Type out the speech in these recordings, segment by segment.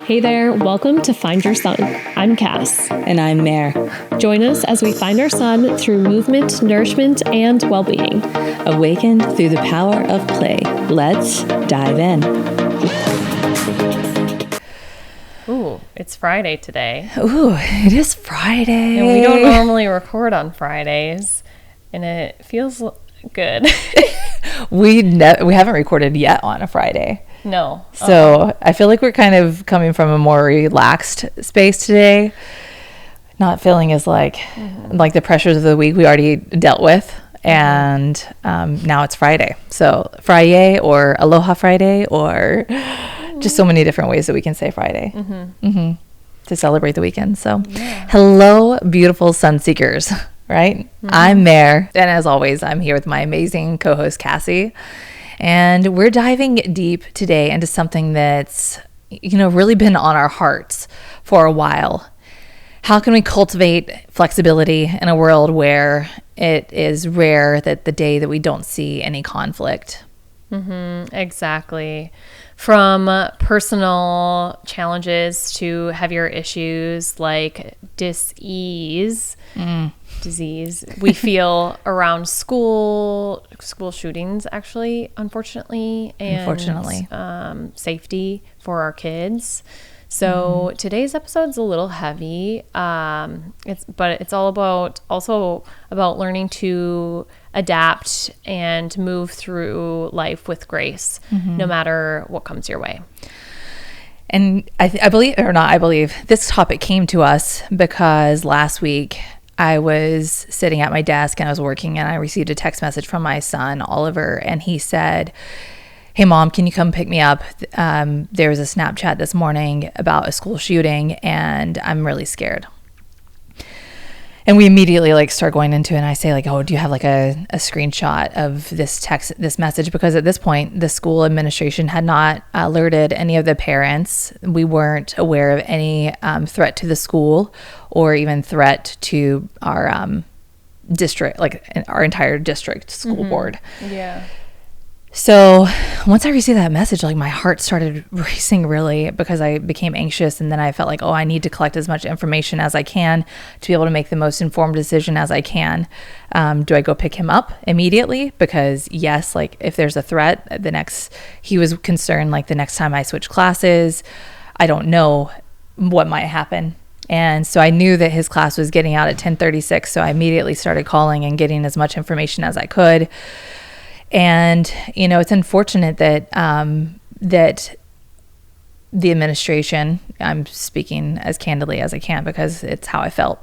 Hey there, welcome to Find Your Sun. I'm Cass. And I'm Mare. Join us as we find our sun through movement, nourishment, and well-being. Awakened through the power of play. Let's dive in. Ooh, it's Friday today. Ooh, it is Friday. And we don't normally record on Fridays, and it feels good. We haven't recorded yet on a Friday. No. So I feel like we're kind of coming from a more relaxed space today. Not feeling as like the pressures of the week we already dealt with. And now it's Friday. So Friday or Aloha Friday or just so many different ways that we can say Friday to celebrate the weekend. So hello, beautiful Sunseekers, right? I'm Mare. And as always, I'm here with my amazing co-host, Cassie. And we're diving deep today into something that's, really been on our hearts for a while. How can we cultivate flexibility in a world where it is rare that the day that we don't see any conflict? Exactly. From personal challenges to heavier issues like disease we feel around school shootings, actually, unfortunately, and safety for our kids. So today's episode's a little heavy. It's also about learning to adapt and move through life with grace, no matter what comes your way. And I believe this topic came to us because last week I was sitting at my desk and I was working, and I received a text message from my son, Oliver, and he said, "Hey mom, can you come pick me up? There was a Snapchat this morning about a school shooting and I'm really scared." And we immediately start going into it, and I say "Oh, do you have a screenshot of this message?" Because at this point, the school administration had not alerted any of the parents. We weren't aware of any threat to the school or even threat to our district, our entire district school board. Yeah. So once I received that message, my heart started racing really, because I became anxious, and then I felt I need to collect as much information as I can to be able to make the most informed decision as I can. Do I go pick him up immediately? Because yes, if there's a threat, he was concerned the next time I switch classes, I don't know what might happen. And so I knew that his class was getting out at 10:36. So I immediately started calling and getting as much information as I could. And, it's unfortunate that that the administration, I'm speaking as candidly as I can because it's how I felt,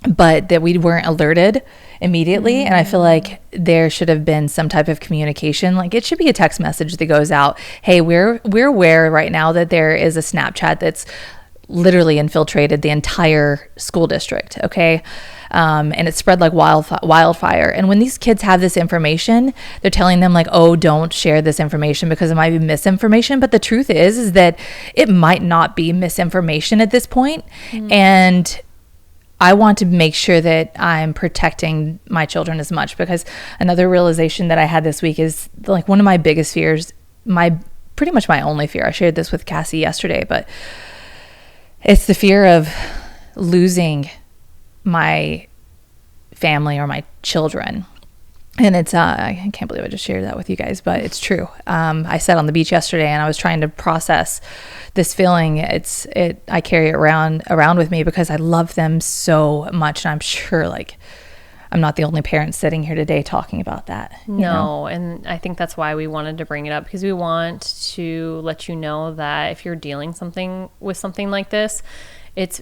but that we weren't alerted immediately. And I feel like there should have been some type of communication. It should be a text message that goes out. Hey, we're aware right now that there is a Snapchat that's literally infiltrated the entire school district. Okay. And it spread like wildfire. And when these kids have this information, they're telling them oh, don't share this information because it might be misinformation. But the truth is that it might not be misinformation at this point. And I want to make sure that I'm protecting my children as much, because another realization that I had this week is one of my biggest fears, pretty much my only fear. I shared this with Cassie yesterday, but it's the fear of losing my family or my children. And it's I can't believe I just shared that with you guys, but it's true. I sat on the beach yesterday and I was trying to process this feeling. I carry it around with me because I love them so much, and I'm sure I'm not the only parent sitting here today talking about that. No, and I think that's why we wanted to bring it up, because we want to let you know that if you're dealing with something like this, it's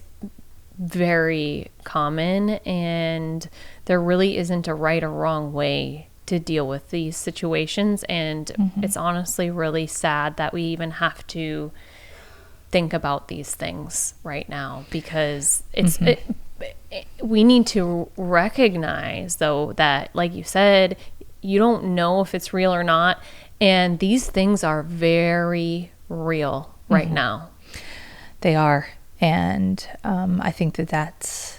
very common, and there really isn't a right or wrong way to deal with these situations. And it's honestly really sad that we even have to think about these things right now, because we need to recognize, though, that, like you said, you don't know if it's real or not, and these things are very real right now. They are. And I think that's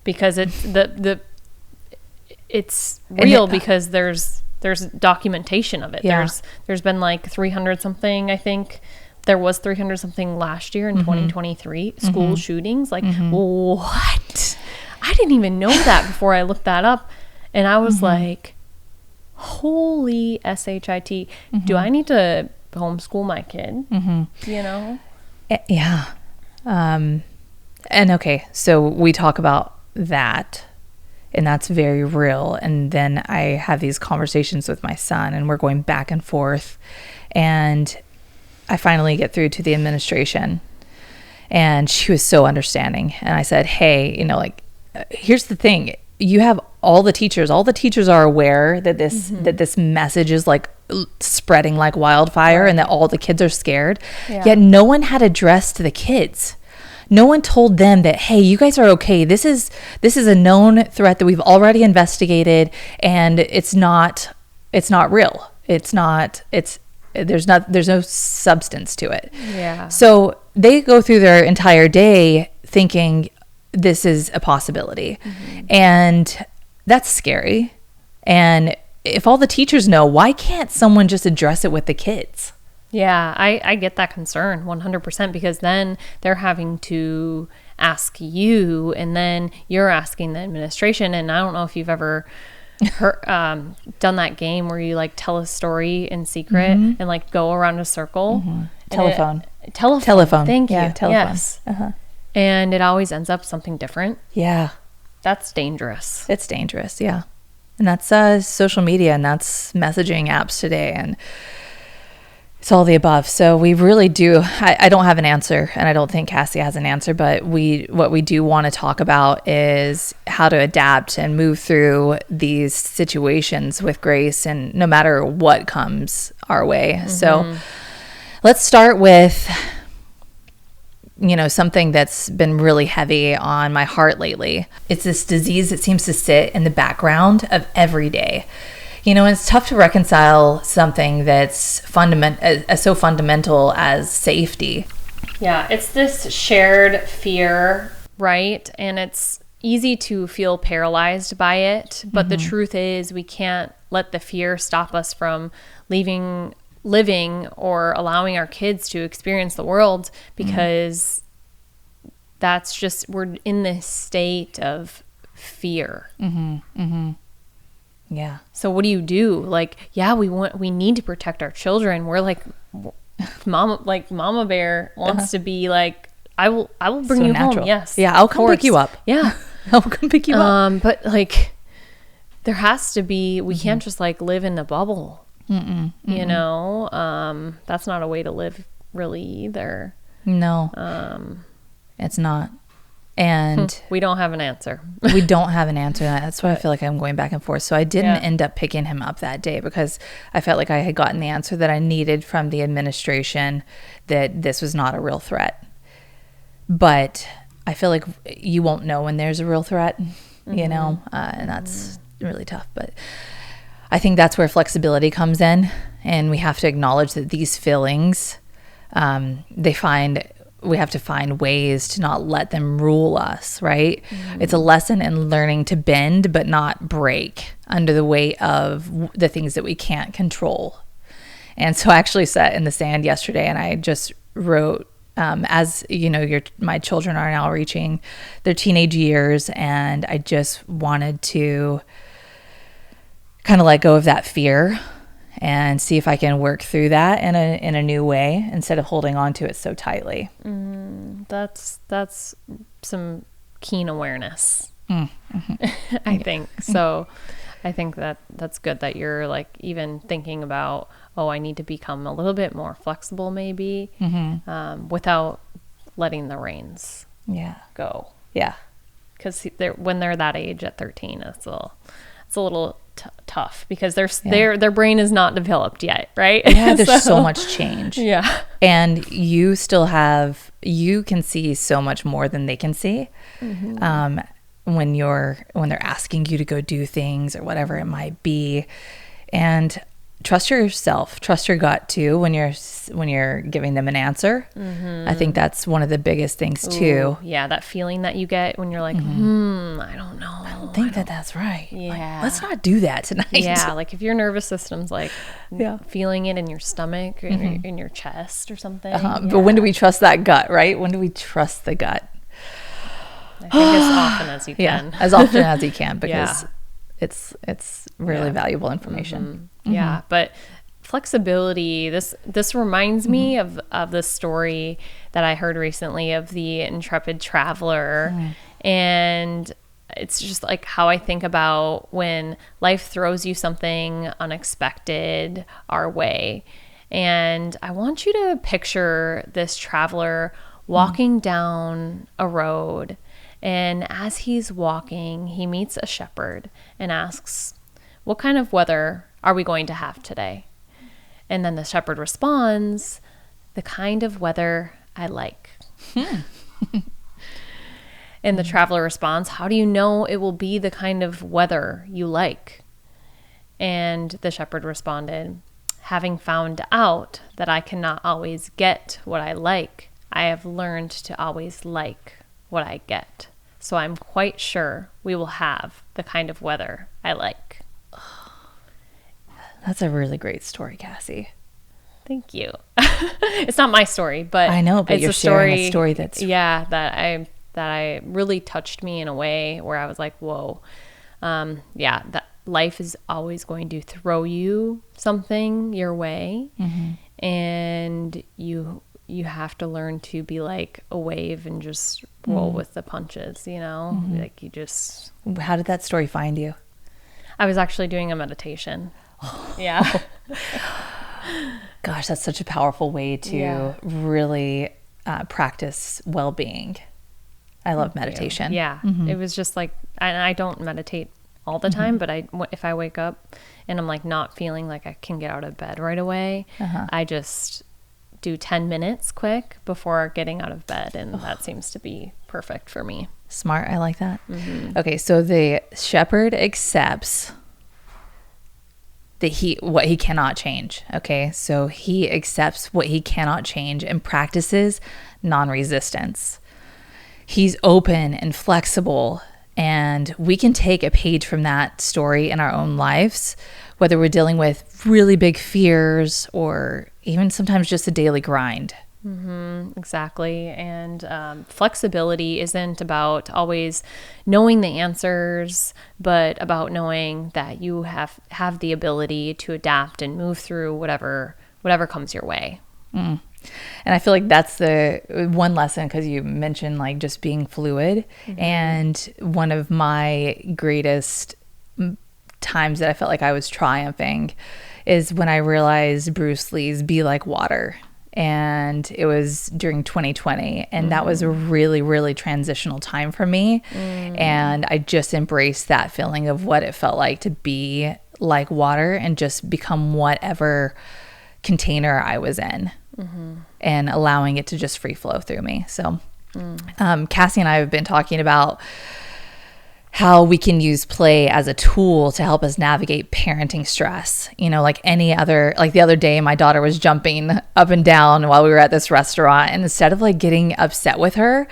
because it's real, because there's documentation of it. Yeah. There's been 300 something, I think, there was 300 something last year in 2023 school shootings. Like, what? I didn't even know that before I looked that up. And I was like, holy shit. Do I need to homeschool my kid? You know? Yeah. And okay, so we talk about that, and that's very real. And then I have these conversations with my son, and we're going back and forth. And I finally get through to the administration, and she was so understanding. And I said, hey, you know, like, here's the thing. You have all the teachers are aware that this message is like spreading like wildfire, and that all the kids are scared. Yet no one had addressed the kids. No one told them that, hey, you guys are okay. This is a known threat that we've already investigated, and it's not real. There's no substance to it. Yeah. So they go through their entire day thinking this is a possibility. And that's scary. And if all the teachers know, why can't someone just address it with the kids? Yeah, I get that concern 100%, because then they're having to ask you, and then you're asking the administration. And I don't know if you've ever done that game where you like tell a story in secret and like go around a circle. Telephone. Thank you. Yeah, telephone. Yes. And it always ends up something different. Yeah. That's dangerous. It's dangerous, yeah. And that's social media, and that's messaging apps today, and it's all the above. So we really do, I don't have an answer, and I don't think Cassie has an answer, but what we do want to talk about is how to adapt and move through these situations with grace, and no matter what comes our way. So let's start with, you know, something that's been really heavy on my heart lately. It's this disease that seems to sit in the background of every day. You know, it's tough to reconcile something that's so fundamental as safety. Yeah, it's this shared fear, right? And it's easy to feel paralyzed by it. But the truth is, we can't let the fear stop us from living or allowing our kids to experience the world, because that's just, we're in this state of fear. Yeah. So what do you do? Like, yeah, we need to protect our children. We're like, Mama Bear wants to be like, I will bring So you natural. home. Yes. Yeah, I'll come pick you up. Yeah. I'll come pick you up. But like, there has to be, we can't just like live in a bubble. You know, that's not a way to live really either. No, it's not. And we don't have an answer. we don't have an answer. That's why I feel like I'm going back and forth. So I didn't end up picking him up that day, because I felt like I had gotten the answer that I needed from the administration, that this was not a real threat. But I feel like you won't know when there's a real threat, you know, and that's really tough. But I think that's where flexibility comes in, and we have to acknowledge that these feelings, we have to find ways to not let them rule us, right? It's a lesson in learning to bend but not break under the weight of the things that we can't control. And so I actually sat in the sand yesterday, and I just wrote, as you know, my children are now reaching their teenage years, and I just wanted to kind of let go of that fear and see if I can work through that in a new way, instead of holding on to it so tightly. That's some keen awareness. I think so. I think that's good that you're like even thinking about, I need to become a little bit more flexible, maybe, without letting the reins go. Yeah, because when they're that age at 13, it's a little tough, because their brain is not developed yet, right? Yeah, there's so much change. Yeah. And you can see so much more than they can see. When they're asking you to go do things or whatever it might be. And trust yourself, trust your gut too when you're giving them an answer. I think that's one of the biggest things too. Yeah, that feeling that you get when you're like, I don't know. I don't think that's right. Yeah. Like, let's not do that tonight. Yeah, like if your nervous system's like feeling it in your stomach or in your chest or something. But when do we trust that gut, right? When do we trust the gut? I think as often as you can. Yeah, as often as you can, because it's really valuable information. Yeah, but flexibility, this reminds me of the story that I heard recently of the intrepid traveler. And it's just like how I think about when life throws you something unexpected our way. And I want you to picture this traveler walking down a road. And as he's walking, he meets a shepherd and asks, "What kind of weather are we going to have today?" And then the shepherd responds, "The kind of weather I like." And the traveler responds, "How do you know it will be the kind of weather you like?" And the shepherd responded, "Having found out that I cannot always get what I like, I have learned to always like what I get. So I'm quite sure we will have the kind of weather I like." That's a really great story, Cassie. Thank you. It's not my story, but I know, but it's you're sharing a story that's that really touched me in a way where I was like, whoa. That life is always going to throw you something your way, and you have to learn to be like a wave and just roll with the punches, like you just. How did that story find you? I was actually doing a meditation. Yeah. Gosh, that's such a powerful way to really practice well-being. I love meditation. Yeah. It was just like, and I don't meditate all the time, but if I wake up and I'm like not feeling like I can get out of bed right away, I just do 10 minutes quick before getting out of bed. And that seems to be perfect for me. Smart. I like that. Okay. So the shepherd accepts what he cannot change. Okay. So he accepts what he cannot change and practices non-resistance. He's open and flexible, and we can take a page from that story in our own lives, whether we're dealing with really big fears or even sometimes just a daily grind. Exactly. And flexibility isn't about always knowing the answers, but about knowing that you have the ability to adapt and move through whatever comes your way. And I feel like that's the one lesson, because you mentioned like just being fluid. And one of my greatest times that I felt like I was triumphing is when I realized Bruce Lee's "Be Like Water." And it was during 2020. And that was a really, really transitional time for me. And I just embraced that feeling of what it felt like to be like water and just become whatever container I was in, and allowing it to just free flow through me. So Cassie and I have been talking about how we can use play as a tool to help us navigate parenting stress. Like the other day, my daughter was jumping up and down while we were at this restaurant. And instead of like getting upset with her,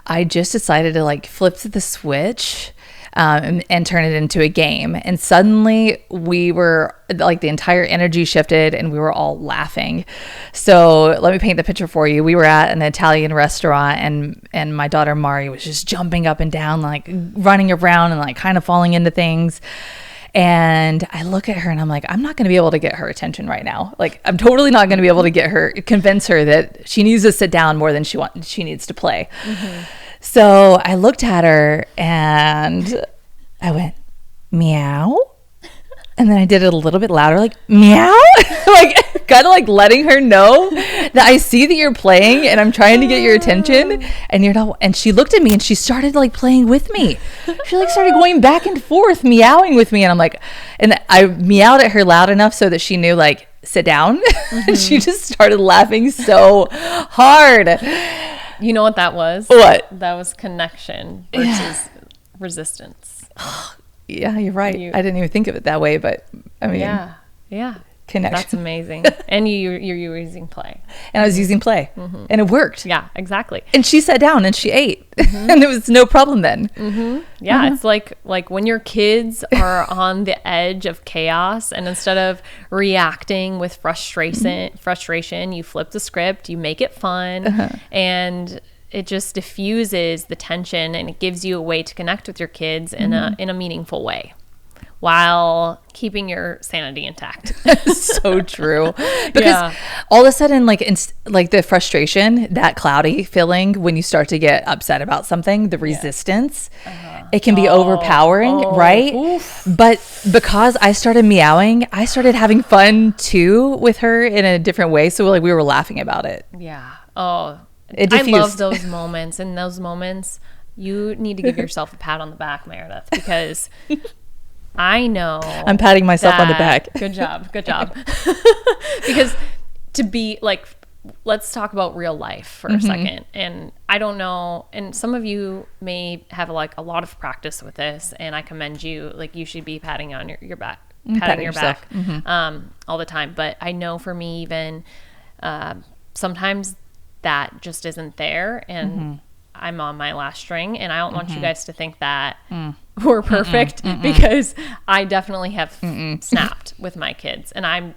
I just decided to like flip the switch and turn it into a game. And suddenly we were like, the entire energy shifted and we were all laughing. So let me paint the picture for you. We were at an Italian restaurant, and my daughter Mari was just jumping up and down, like running around and like kind of falling into things. And I look at her and I'm like, I'm not going to be able to get her attention right now. Like, I'm totally not going to be able to convince her that she needs to sit down more than she needs to play. So I looked at her and I went, "Meow." And then I did it a little bit louder, like, "Meow." Like, kind of like letting her know that I see that you're playing and I'm trying to get your attention, and you're not. And she looked at me and she started like playing with me. She like started going back and forth, meowing with me. And I'm like, and I meowed at her loud enough so that she knew, like, sit down. And she just started laughing so hard. You know what that was? What? That was connection versus resistance. Yeah, you're right. I didn't even think of it that way, but I mean, yeah. connection. That's amazing. And you're using play. And I was using play, and it worked. Yeah, exactly. And she sat down and she ate, and there was no problem then. Yeah, it's like when your kids are on the edge of chaos, and instead of reacting with frustration, you flip the script, you make it fun, and it just diffuses the tension, and it gives you a way to connect with your kids in a meaningful way, while keeping your sanity intact. So true. Because all of a sudden, like the frustration, that cloudy feeling when you start to get upset about something, the resistance, it can be overpowering, right? Oof. But because I started meowing, I started having fun too with her in a different way. So we were laughing about it. Yeah. Oh, it I love those moments. In those moments, you need to give yourself a pat on the back, Meredith, because I know I'm patting myself on the back. Good job. Because to be like, let's talk about real life for a second. And I don't know, and some of you may have like a lot of practice with this, and I commend you. Like, you should be patting on your back, patting your back all the time. But I know for me, even sometimes that just isn't there, and I'm on my last string, and I don't want you guys to think that we're perfect, because I definitely have snapped with my kids, and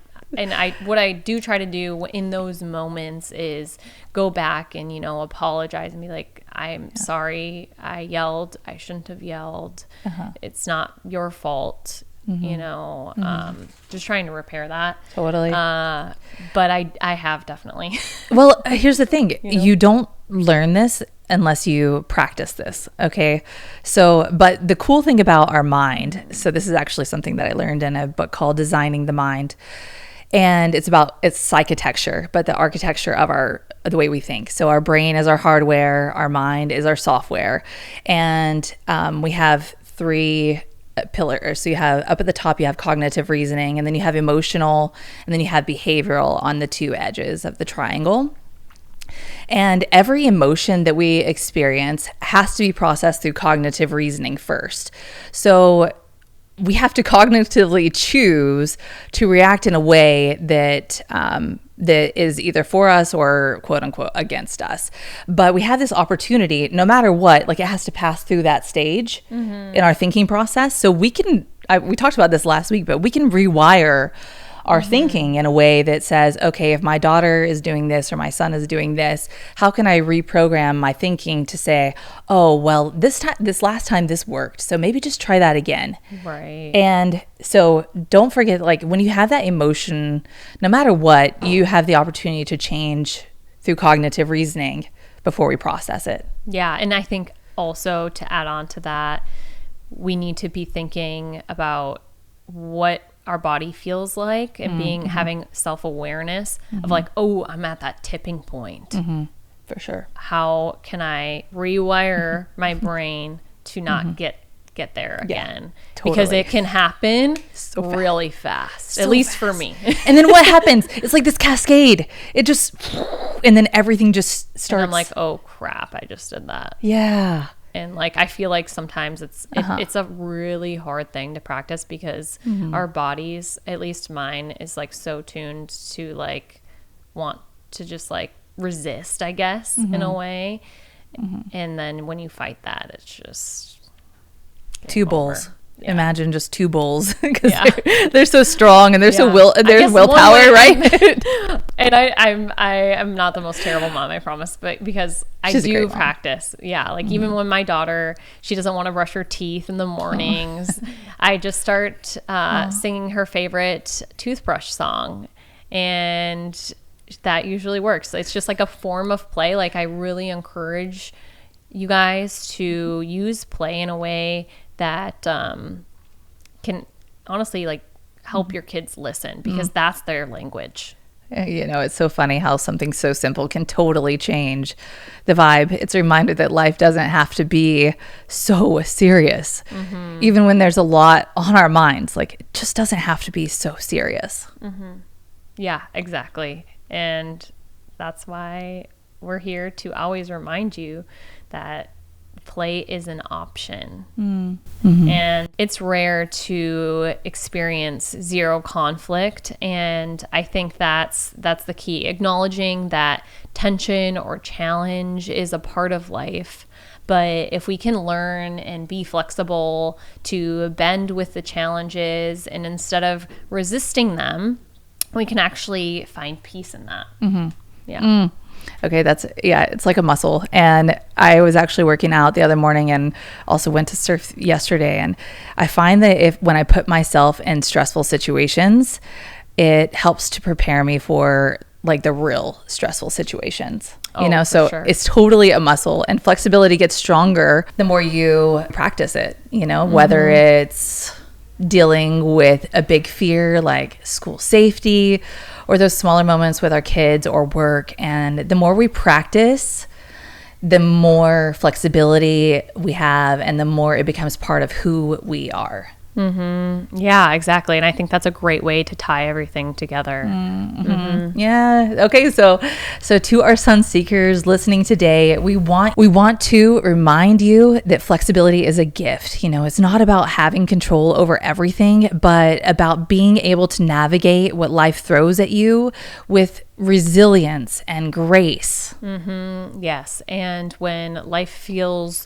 what I do try to do in those moments is go back and, apologize and be like, I'm sorry, I yelled, I shouldn't have yelled. It's not your fault. Just trying to repair that. Totally. But I have definitely. Well, here's the thing. You don't learn this unless you practice this. Okay. So, but the cool thing about our mind, so this is actually something that I learned in a book called Designing the Mind. And it's psychitecture, but the architecture of the way we think. So our brain is our hardware, our mind is our software. And we have 3 pillars. So you have, up at the top, you have cognitive reasoning, and then you have emotional, and then you have behavioral on the 2 edges of the triangle. And every emotion that we experience has to be processed through cognitive reasoning first. So we have to cognitively choose to react in a way that that is either for us or quote unquote against us. But we have this opportunity, no matter what, like it has to pass through that stage in our thinking process. So we talked about this last week, but we can rewire our thinking in a way that says, okay, if my daughter is doing this or my son is doing this, how can I reprogram my thinking to say, oh, well, this last time this worked, so maybe just try that again. Right. And so don't forget, like when you have that emotion, no matter what, you have the opportunity to change through cognitive reasoning before we process it. Yeah. And I think also, to add on to that, we need to be thinking about what our body feels like, and having self-awareness of like, oh, I'm at that tipping point. For sure. How can I rewire my brain to not get there again? Totally. Because it can happen really fast, at least for me. And then what happens? It's like this cascade. It just, and then everything just starts. And I'm like, oh crap, I just did that. Yeah. And like, I feel like sometimes it's a really hard thing to practice, because our bodies, at least mine, is like so tuned to like want to just like resist, I guess, in a way. And then when you fight that, it's just 2 bulls. Yeah. Imagine just 2 bulls, because they're so strong, and they're there's willpower, right? And I am not the most terrible mom, I promise, but because I do practice. Yeah. Like even when my daughter, she doesn't want to brush her teeth in the mornings, I just start singing her favorite toothbrush song, and that usually works. It's just like a form of play. Like I really encourage you guys to use play in a way that can honestly like help your kids listen, because that's their language. It's so funny how something so simple can totally change the vibe. It's a reminder that life doesn't have to be so serious. Even when there's a lot on our minds, like it just doesn't have to be so serious. Yeah, exactly. And that's why we're here to always remind you that play is an option. And it's rare to experience zero conflict. And I think that's the key. Acknowledging that tension or challenge is a part of life. But if we can learn and be flexible to bend with the challenges, and instead of resisting them, we can actually find peace in that. Yeah. Okay, it's like a muscle. And I was actually working out the other morning and also went to surf yesterday. And I find that when I put myself in stressful situations, it helps to prepare me for like the real stressful situations. So sure. It's totally a muscle, and flexibility gets stronger the more you practice it, whether it's dealing with a big fear like school safety or those smaller moments with our kids or work. And the more we practice, the more flexibility we have and the more it becomes part of who we are. Yeah, exactly. And I think that's a great way to tie everything together. Yeah. Okay. So to our Sunseekers listening today, we want to remind you that flexibility is a gift. It's not about having control over everything, but about being able to navigate what life throws at you with resilience and grace. Yes. And when life feels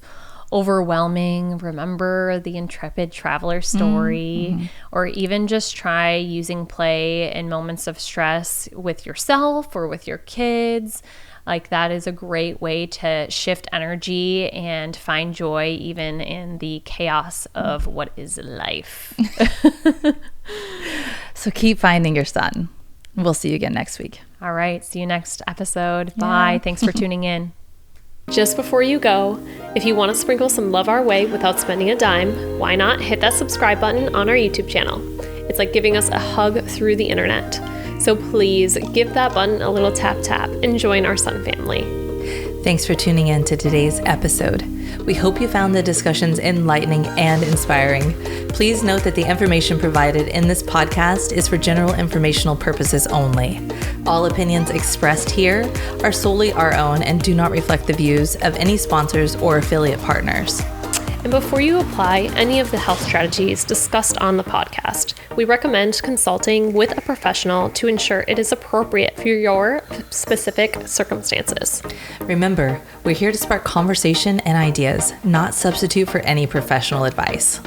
overwhelming, remember the intrepid traveler story, or even just try using play in moments of stress with yourself or with your kids. Like, that is a great way to shift energy and find joy even in the chaos of what is life. So keep finding your sun. We'll see you again next week. All right. See you next episode. Bye. Thanks for tuning in. Just before you go, if you want to sprinkle some love our way without spending a dime, why not hit that subscribe button on our YouTube channel? It's like giving us a hug through the internet. So please give that button a little tap and join our Sun family. Thanks for tuning in to today's episode. We hope you found the discussions enlightening and inspiring. Please note that the information provided in this podcast is for general informational purposes only. All opinions expressed here are solely our own and do not reflect the views of any sponsors or affiliate partners. And before you apply any of the health strategies discussed on the podcast, we recommend consulting with a professional to ensure it is appropriate for your specific circumstances. Remember, we're here to spark conversation and ideas, not substitute for any professional advice.